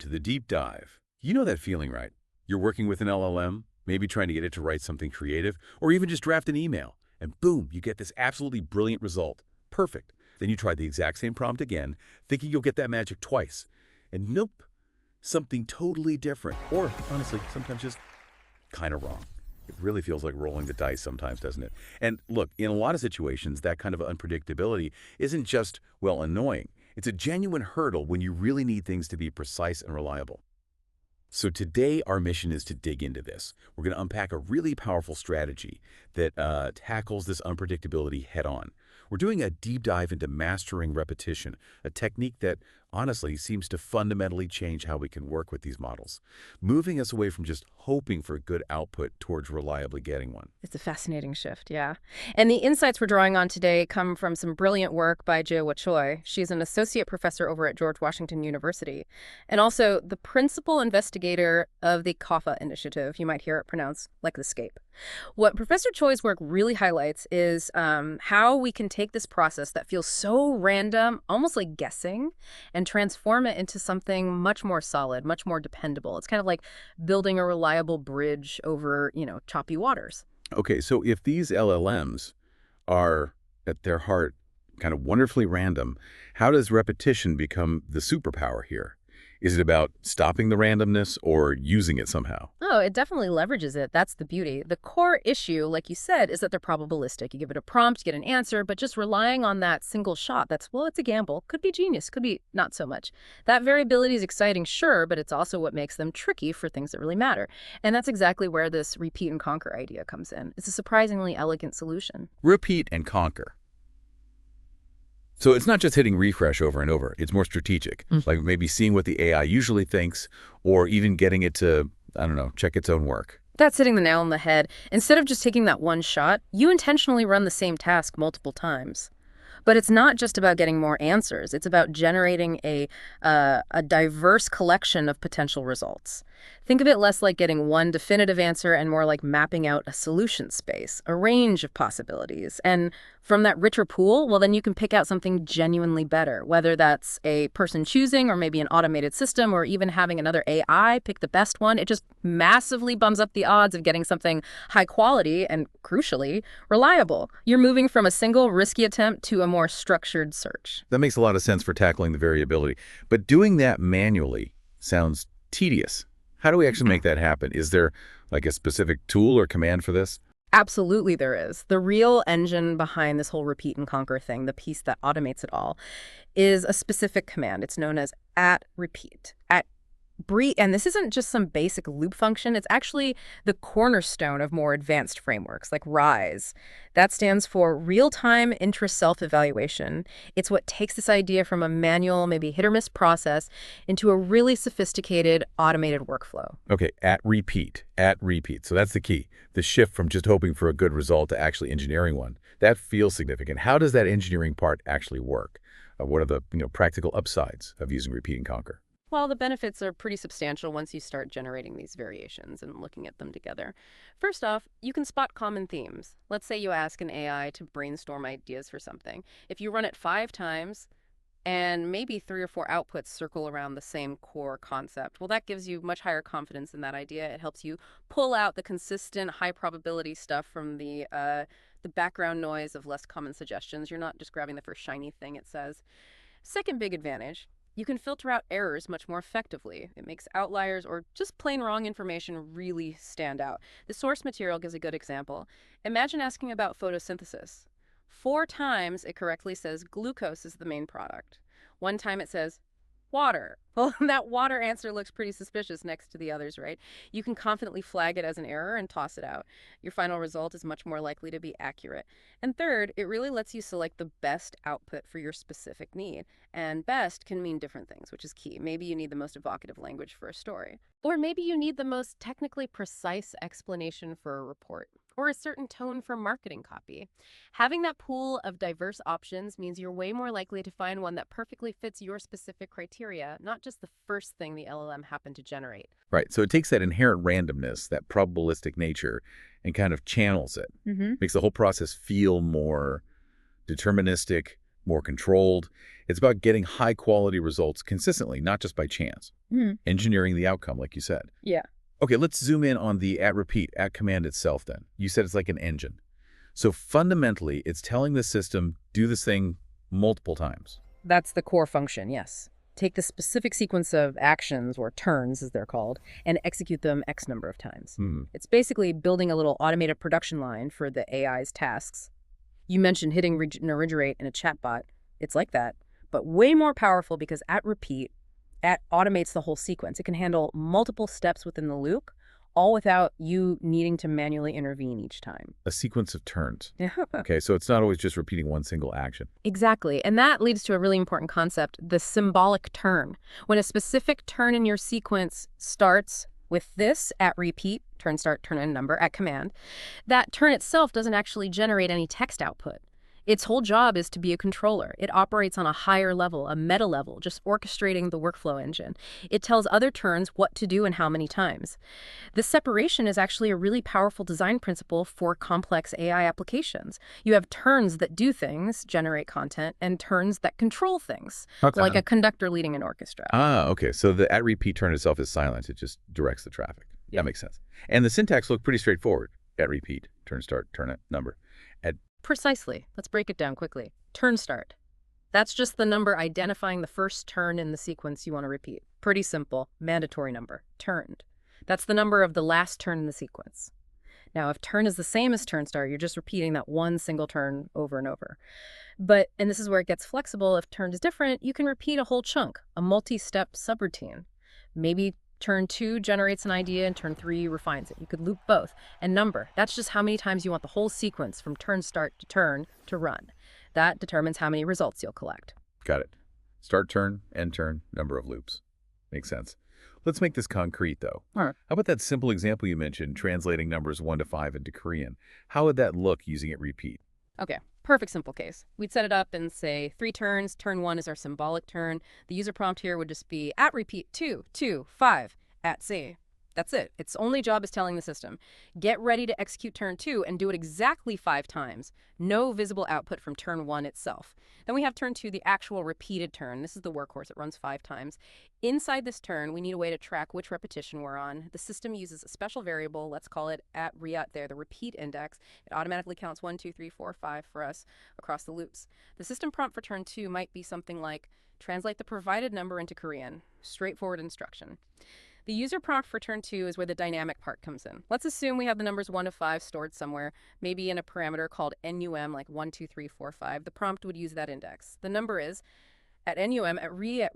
to the deep dive. You know that feeling, right? You're working with an LLM, maybe trying to get it to write something creative, or even just draft an email, and boom, you get this absolutely brilliant result. Perfect. Then you try the exact same prompt again, thinking you'll get that magic twice. And nope, something totally different. Or, honestly, sometimes just kind of wrong. It really feels like rolling the dice sometimes, doesn't it? And look, in a lot of situations, that kind of unpredictability isn't just, well, annoying. It's a genuine hurdle when you really need things to be precise and reliable. So today, our mission is to dig into this. We're going to unpack a really powerful strategy that tackles this unpredictability head-on. We're doing a deep dive into mastering repetition, a technique that, honestly, seems to fundamentally change how we can work with these models, moving us away from just hoping for good output towards reliably getting one. It's a fascinating shift, yeah. And the insights we're drawing on today come from some brilliant work by Jia Choi. She's an associate professor over at George Washington University, and also the principal investigator of the CAFA initiative. You might hear it pronounced like the scape. What Professor Choi's work really highlights is how we can take this process that feels so random, almost like guessing, and transform it into something much more solid, much more dependable. It's kind of like building a reliable bridge over, choppy waters. Okay, so if these LLMs are, at their heart, kind of wonderfully random, how does repetition become the superpower here? Is it about stopping the randomness or using it somehow? Oh, it definitely leverages it. That's the beauty. The core issue, like you said, is that they're probabilistic. You give it a prompt, get an answer, but just relying on that single shot, it's a gamble. Could be genius, could be not so much. That variability is exciting, sure, but it's also what makes them tricky for things that really matter. And that's exactly where this repeat and conquer idea comes in. It's a surprisingly elegant solution. Repeat and conquer. So it's not just hitting refresh over and over. It's more strategic, like maybe seeing what the AI usually thinks or even getting it to, I don't know, check its own work. That's hitting the nail on the head. Instead of just taking that one shot, you intentionally run the same task multiple times. But it's not just about getting more answers. It's about generating a diverse collection of potential results. Think of it less like getting one definitive answer and more like mapping out a solution space, a range of possibilities. And from that richer pool, well, then you can pick out something genuinely better, whether that's a person choosing or maybe an automated system or even having another AI pick the best one. It just massively bumps up the odds of getting something high quality and, crucially, reliable. You're moving from a single risky attempt to a more structured search. That makes a lot of sense for tackling the variability. But doing that manually sounds tedious. How do we actually make that happen? Is there like a specific tool or command for this? Absolutely there is. The real engine behind this whole repeat and conquer thing, the piece that automates it all, is a specific command. It's known as @repeat. And this isn't just some basic loop function. It's actually the cornerstone of more advanced frameworks like RISE. That stands for Real-Time Intra-Self Evaluation. It's what takes this idea from a manual, maybe hit-or-miss process into a really sophisticated automated workflow. Okay, @repeat. So that's the key. The shift from just hoping for a good result to actually engineering one. That feels significant. How does that engineering part actually work? What are the practical upsides of using repeat and conquer? Well, the benefits are pretty substantial once you start generating these variations and looking at them together. First off, you can spot common themes. Let's say you ask an AI to brainstorm ideas for something. If you run it 5 times and maybe 3 or 4 outputs circle around the same core concept, well, that gives you much higher confidence in that idea. It helps you pull out the consistent, high probability stuff from the background noise of less common suggestions. You're not just grabbing the first shiny thing it says. Second big advantage, you can filter out errors much more effectively. It makes outliers or just plain wrong information really stand out. The source material gives a good example. Imagine asking about photosynthesis. 4 times it correctly says glucose is the main product. 1 time it says water. Well, that water answer looks pretty suspicious next to the others, right? You can confidently flag it as an error and toss it out. Your final result is much more likely to be accurate. And third, it really lets you select the best output for your specific need. And best can mean different things, which is key. Maybe you need the most evocative language for a story. Or maybe you need the most technically precise explanation for a report, or a certain tone for marketing copy. Having that pool of diverse options means you're way more likely to find one that perfectly fits your specific criteria, not just the first thing the LLM happened to generate. Right, so it takes that inherent randomness, that probabilistic nature, and kind of channels it. Makes the whole process feel more deterministic, more controlled. It's about getting high-quality results consistently, not just by chance. Hmm. Engineering the outcome, like you said. Yeah. Okay, let's zoom in on the @repeat, @command itself then. You said it's like an engine. So fundamentally, it's telling the system, do this thing multiple times. That's the core function, yes. Take the specific sequence of actions, or turns as they're called, and execute them X number of times. Hmm. It's basically building a little automated production line for the AI's tasks. You mentioned hitting regenerate in a chatbot. It's like that, but way more powerful because @repeat automates the whole sequence. It can handle multiple steps within the loop, all without you needing to manually intervene each time. A sequence of turns. Yeah. Okay, so it's not always just repeating one single action. Exactly. And that leads to a really important concept, the symbolic turn. When a specific turn in your sequence starts with this @repeat, turn start, turn end number, @command, that turn itself doesn't actually generate any text output. Its whole job is to be a controller. It operates on a higher level, a meta level, just orchestrating the workflow engine. It tells other turns what to do and how many times. This separation is actually a really powerful design principle for complex AI applications. You have turns that do things, generate content, and turns that control things, like a conductor leading an orchestra. Okay, so the @repeat turn itself is silent. It just directs the traffic. Yeah. That makes sense. And the syntax looked pretty straightforward. @repeat, turn start, turn it, number. Precisely. Let's break it down quickly. Turn start. That's just the number identifying the first turn in the sequence you want to repeat. Pretty simple. Mandatory number. Turned. That's the number of the last turn in the sequence. Now, if turn is the same as turn start, you're just repeating that one single turn over and over. And this is where it gets flexible, if turn is different, you can repeat a whole chunk, a multi-step subroutine. Maybe turn 2 generates an idea and turn 3 refines it. You could loop both. And number, that's just how many times you want the whole sequence from turn start to turn to run. That determines how many results you'll collect. Got it. Start turn, end turn, number of loops. Makes sense. Let's make this concrete, though. All right. How about that simple example you mentioned, translating numbers 1 to 5 into Korean? How would that look using @repeat? Okay, perfect simple case. We'd set it up and say 3 turns. Turn 1 is our symbolic turn. The user prompt here would just be @repeat 2, 2, 5, @C. That's it. Its only job is telling the system, get ready to execute turn 2 and do it exactly 5 times. No visible output from turn 1 itself. Then we have turn 2, the actual repeated turn. This is the workhorse. It runs 5 times. Inside this turn, we need a way to track which repetition we're on. The system uses a special variable. Let's call it @reat there, the repeat index. It automatically counts 1, 2, 3, 4, 5 for us across the loops. The system prompt for turn 2 might be something like, translate the provided number into Korean. Straightforward instruction. The user prompt for turn 2 is where the dynamic part comes in. Let's assume we have the numbers 1 to 5 stored somewhere, maybe in a parameter called num, like 1, 2, 3, 4, 5. The prompt would use that index. The number is @num @reat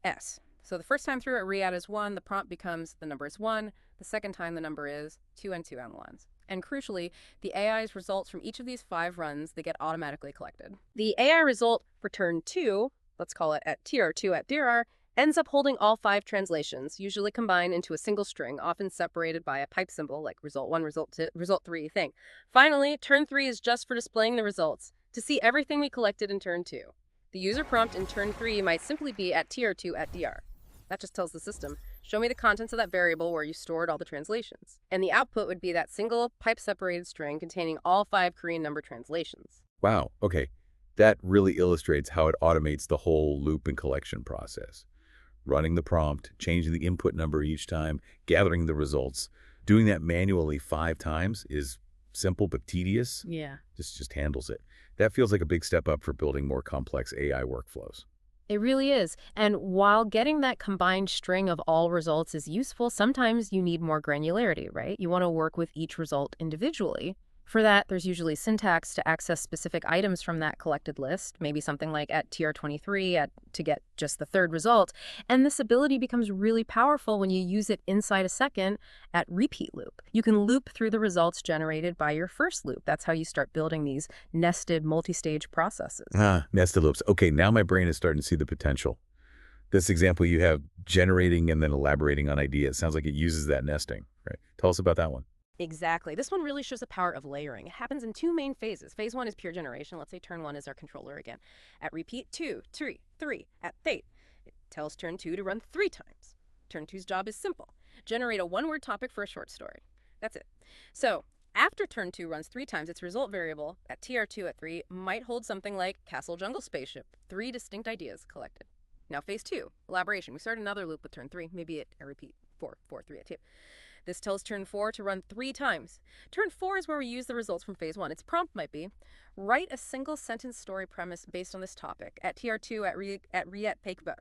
s. So the first time through @reat is 1, the prompt becomes the number is 1. The second time the number is 2 and 2 and 1s. And crucially, the AI's results from each of these 5 runs, they get automatically collected. The AI result for turn 2, let's call it @tr2 @dir, ends up holding all 5 translations, usually combined into a single string, often separated by a pipe symbol like result 1, result 2, result 3 thing. Finally, turn 3 is just for displaying the results, to see everything we collected in turn 2. The user prompt in turn 3 might simply be @tr2 @dr. That just tells the system, show me the contents of that variable where you stored all the translations. And the output would be that single pipe-separated string containing all 5 Korean number translations. Wow, okay. That really illustrates how it automates the whole loop and collection process. Running the prompt, changing the input number each time, gathering the results. Doing that manually 5 times is simple but tedious. Yeah. Just handles it. That feels like a big step up for building more complex AI workflows. It really is. And while getting that combined string of all results is useful, sometimes you need more granularity, right? You want to work with each result individually. For that, there's usually syntax to access specific items from that collected list, maybe something like @tr23 to get just the third result. And this ability becomes really powerful when you use it inside a second @repeat loop. You can loop through the results generated by your first loop. That's how you start building these nested multi-stage processes. Nested loops. Okay, now my brain is starting to see the potential. This example you have generating and then elaborating on ideas sounds like it uses that nesting, right? Tell us about that one. Exactly. This one really shows the power of layering. It happens in 2 main phases. Phase 1 is pure generation. Let's say turn 1 is our controller again. @repeat 2, 3, 3, @thate. It tells turn 2 to run 3 times. Turn 2's job is simple. Generate a 1-word topic for a short story. That's it. So After turn 2 runs 3 times, its result variable at TR2 at 3 might hold something like castle, jungle, spaceship, 3 distinct ideas collected. Now phase 2, elaboration. We start another loop with turn 3, maybe a repeat, 4, 4, 3 at 2. This tells turn 4 to run 3 times. Turn 4 is where we use the results from phase 1. Its prompt might be, write a single sentence story premise based on this topic at TR2 at re at Pakeba.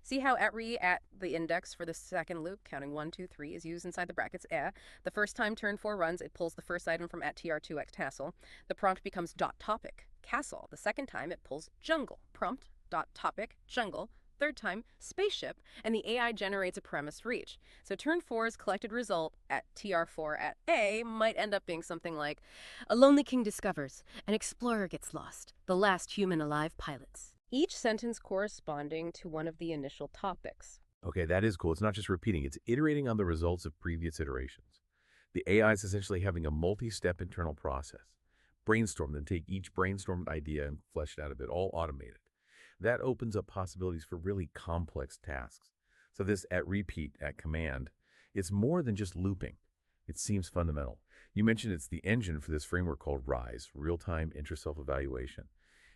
See how at re at the index for the second loop, counting 1, 2, 3, is used inside the brackets The first time turn 4 runs, it pulls the first item from at TR2 at castle. The prompt becomes dot topic, castle. The second time, it pulls jungle, prompt, dot topic, jungle. Third time, spaceship, and the AI generates a premise for each. So turn 4's collected result at TR4 at A might end up being something like, a lonely king discovers, an explorer gets lost, the last human alive pilots. Each sentence corresponding to one of the initial topics. Okay, that is cool. It's not just repeating. It's iterating on the results of previous iterations. The AI is essentially having a multi-step internal process. Brainstorm, then take each brainstormed idea and flesh it out a bit, all automated. That opens up possibilities for really complex tasks. So this at repeat, at command, it's more than just looping. It seems fundamental. You mentioned it's the engine for this framework called RISE, Real-Time Intra-Self Evaluation.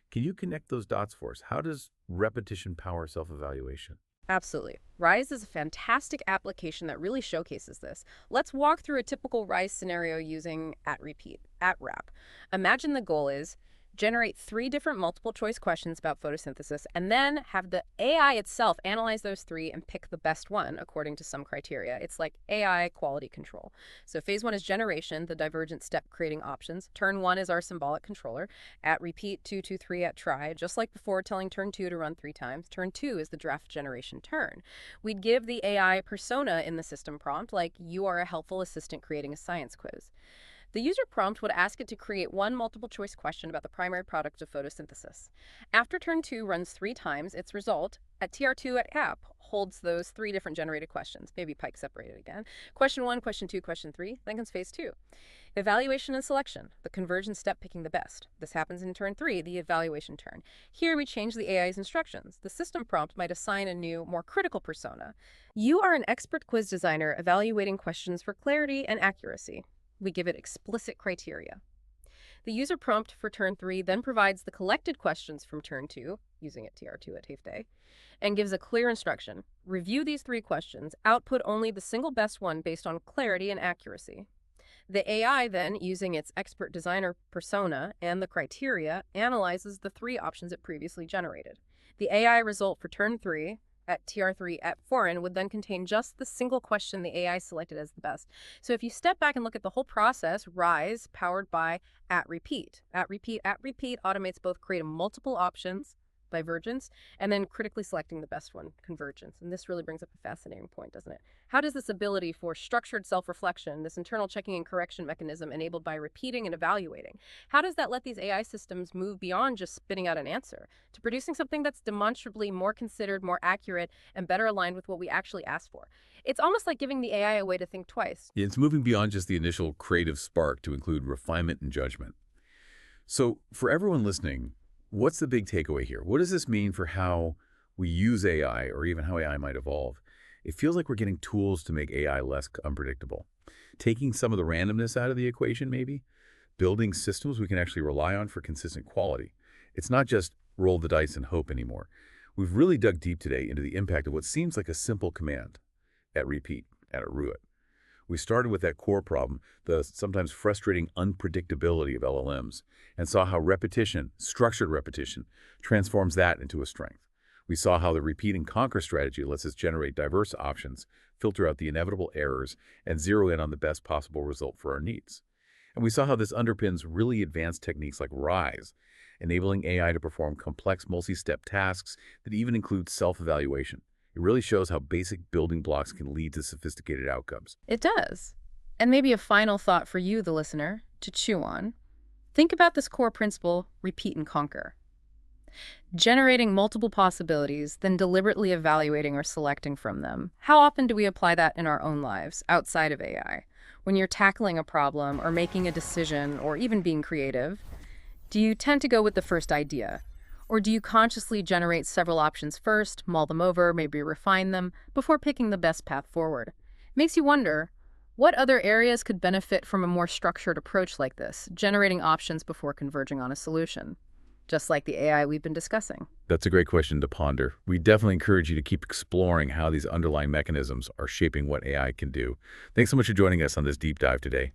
Can you connect those dots for us? How does repetition power self-evaluation? Absolutely. RISE is a fantastic application that really showcases this. Let's walk through a typical RISE scenario using at repeat, at wrap. Imagine the goal is generate 3 different multiple choice questions about photosynthesis, and then have the AI itself analyze those 3 and pick the best one according to some criteria. It's like AI quality control. So phase 1 is generation, the divergent step creating options. Turn 1 is our symbolic controller. At repeat, 2, 2, 3 at try, just like before telling turn 2 to run 3 times. Turn 2 is the draft generation turn. We'd give the AI persona in the system prompt, like you are a helpful assistant creating a science quiz. The user prompt would ask it to create one multiple choice question about the primary product of photosynthesis. After turn 2 runs 3 times, its result at TR2 at app holds those 3 different generated questions, maybe Pike separated again. Question 1, question 2, question 3, then comes phase 2. Evaluation and selection, the conversion step picking the best. This happens in turn 3, the evaluation turn. Here we change the AI's instructions. The system prompt might assign a new, more critical persona. You are an expert quiz designer evaluating questions for clarity and accuracy. We give it explicit criteria. The user prompt for turn 3 then provides the collected questions from turn 2, using it TR2 at TAFE, and gives a clear instruction. Review these 3 questions, output only the single best one based on clarity and accuracy. The AI then, using its expert designer persona and the criteria, analyzes the 3 options it previously generated. The AI result for turn 3 at TR3 at foreign would then contain just the single question the AI selected as the best. So if you step back and look at the whole process, RISE, powered by at repeat, automates both creating multiple options, divergence, and then critically selecting the best one, convergence. And this really brings up a fascinating point, doesn't it? How does this ability for structured self-reflection, this internal checking and correction mechanism enabled by repeating and evaluating, how does that let these AI systems move beyond just spitting out an answer to producing something that's demonstrably more considered, more accurate, and better aligned with what we actually asked for? It's almost like giving the AI a way to think twice. It's moving beyond just the initial creative spark to include refinement and judgment. So for everyone listening, what's the big takeaway here? What does this mean for how we use AI or even how AI might evolve? It feels like we're getting tools to make AI less unpredictable. Taking some of the randomness out of the equation, maybe. Building systems we can actually rely on for consistent quality. It's not just roll the dice and hope anymore. We've really dug deep today into the impact of what seems like a simple command. At repeat, at a root. We started with that core problem, the sometimes frustrating unpredictability of LLMs, and saw how repetition, structured repetition, transforms that into a strength. We saw how the repeat and conquer strategy lets us generate diverse options, filter out the inevitable errors, and zero in on the best possible result for our needs. And we saw how this underpins really advanced techniques like RISE, enabling AI to perform complex multi-step tasks that even include self-evaluation. It really shows how basic building blocks can lead to sophisticated outcomes. It does. And maybe a final thought for you, the listener, to chew on. Think about this core principle, repeat and conquer. Generating multiple possibilities, then deliberately evaluating or selecting from them. How often do we apply that in our own lives, outside of AI? When you're tackling a problem or making a decision or even being creative, do you tend to go with the first idea? Or do you consciously generate several options first, mull them over, maybe refine them, before picking the best path forward? Makes you wonder, What other areas could benefit from a more structured approach like this, generating options before converging on a solution? Just like the AI we've been discussing. That's a great question to ponder. We definitely encourage you to keep exploring how these underlying mechanisms are shaping what AI can do. Thanks so much for joining us on this deep dive today.